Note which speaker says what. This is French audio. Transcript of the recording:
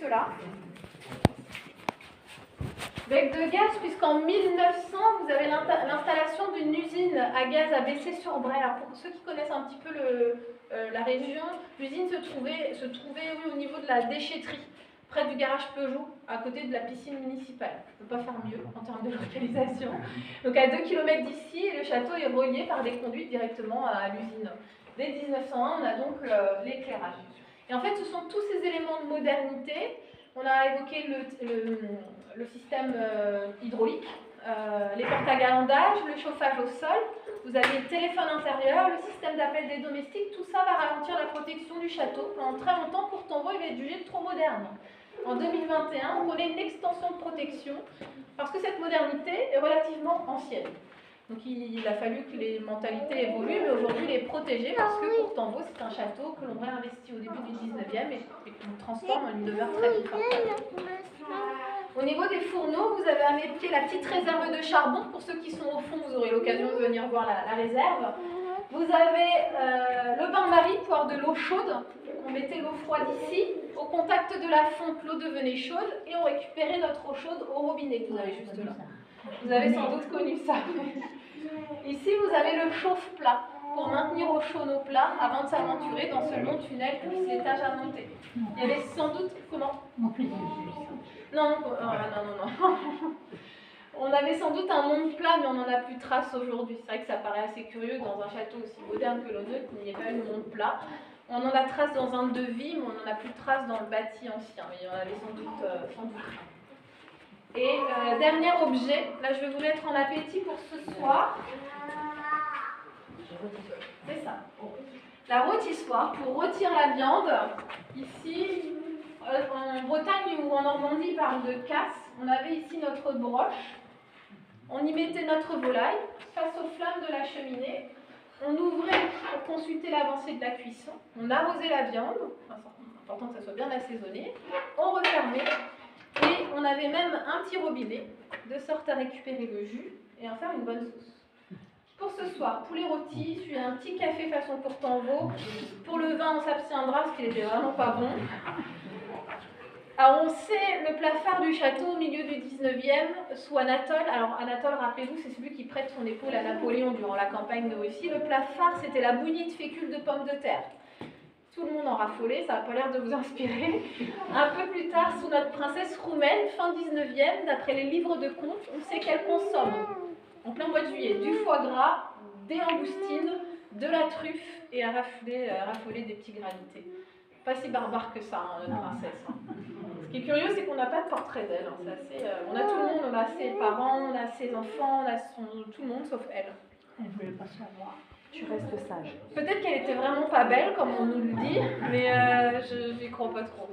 Speaker 1: juste là. Bec de gaz, puisqu'en 1900, vous avez l'installation d'une usine à gaz à Bessay-sur-Bray. Alors pour ceux qui connaissent un petit peu la région, l'usine se trouvait oui, au niveau de la déchetterie, près du garage Peugeot, à côté de la piscine municipale. Je ne peux pas faire mieux en termes de localisation. Donc à 2 km d'ici, le château est relié par des conduites directement à l'usine. Dès 1901, on a donc l'éclairage. Et en fait, ce sont tous ces éléments de modernité. On a évoqué le système hydraulique, les portes à galandage, le chauffage au sol, vous avez le téléphone intérieur, le système d'appel des domestiques, tout ça va ralentir la protection du château. Pendant très longtemps, Courtanvaux, il va être jugé trop moderne. En 2021, on connaît une extension de protection parce que cette modernité est relativement ancienne. Donc il a fallu que les mentalités évoluent, mais aujourd'hui il est protégé parce que Courtanvaux, c'est un château que l'on réinvestit au début du 19e et qu'on transforme en une demeure très confortable. Au niveau des fourneaux, vous avez à mes pieds la petite réserve de charbon. Pour ceux qui sont au fond, vous aurez l'occasion de venir voir la réserve. Vous avez le bain-marie, poire de l'eau chaude. On mettait l'eau froide ici. Au contact de la fonte, l'eau devenait chaude et on récupérait notre eau chaude au robinet que vous avez juste là. Vous avez sans doute connu ça. Ici, vous avez le chauffe-plat pour maintenir au chaud nos plats avant de s'aventurer dans ce long tunnel plus l'étage à monter. Il y avait sans doute... Comment ? Non. On avait sans doute un monde plat, mais on n'en a plus trace aujourd'hui. C'est vrai que ça paraît assez curieux dans un château aussi moderne que le nôtre, qu'il n'y ait pas eu de monde plat. On en a trace dans un devis, mais on n'en a plus de trace dans le bâti ancien. Mais il y en avait sans doute un. Et dernier objet, là je vais vous mettre en appétit pour ce soir. C'est ça. La rôtissoire pour rôtir la viande. Ici, en Bretagne ou en Normandie, ils parlent de casse. On avait ici notre broche. On y mettait notre volaille face aux flammes de la cheminée. On ouvrait pour consulter l'avancée de la cuisson. On arrosait la viande. Enfin, c'est important que ça soit bien assaisonné. On refermait. Et on avait même un petit robinet, de sorte à récupérer le jus et en faire une bonne sauce. Pour ce soir, poulet rôti, suivi un petit café façon Courtanvaux. Pour le vin, on s'abstiendra parce qu'il était vraiment pas bon. Alors on sait le plat phare du château au milieu du 19e, sous Anatole. Alors Anatole, rappelez-vous, c'est celui qui prête son épaule à Napoléon durant la campagne de Russie. Le plat phare, c'était la bouillie de fécule de pommes de terre. Tout le monde en raffolait, ça n'a pas l'air de vous inspirer. Un peu plus tard, sous notre princesse roumaine, fin 19e, d'après les livres de contes, on sait qu'elle consomme, en plein mois de juillet, du foie gras, des langoustines, de la truffe et à raffoler des petits granités. Pas si barbare que ça, hein, notre princesse. Hein. Ce qui est curieux, c'est qu'on n'a pas de portrait d'elle. Hein. On a tout le monde, on a ses parents, on a ses enfants, on a tout le monde sauf elle.
Speaker 2: Elle ne voulait pas savoir.
Speaker 3: Tu restes sage.
Speaker 1: Peut-être qu'elle était vraiment pas belle, comme on nous le dit, mais je n'y crois pas trop.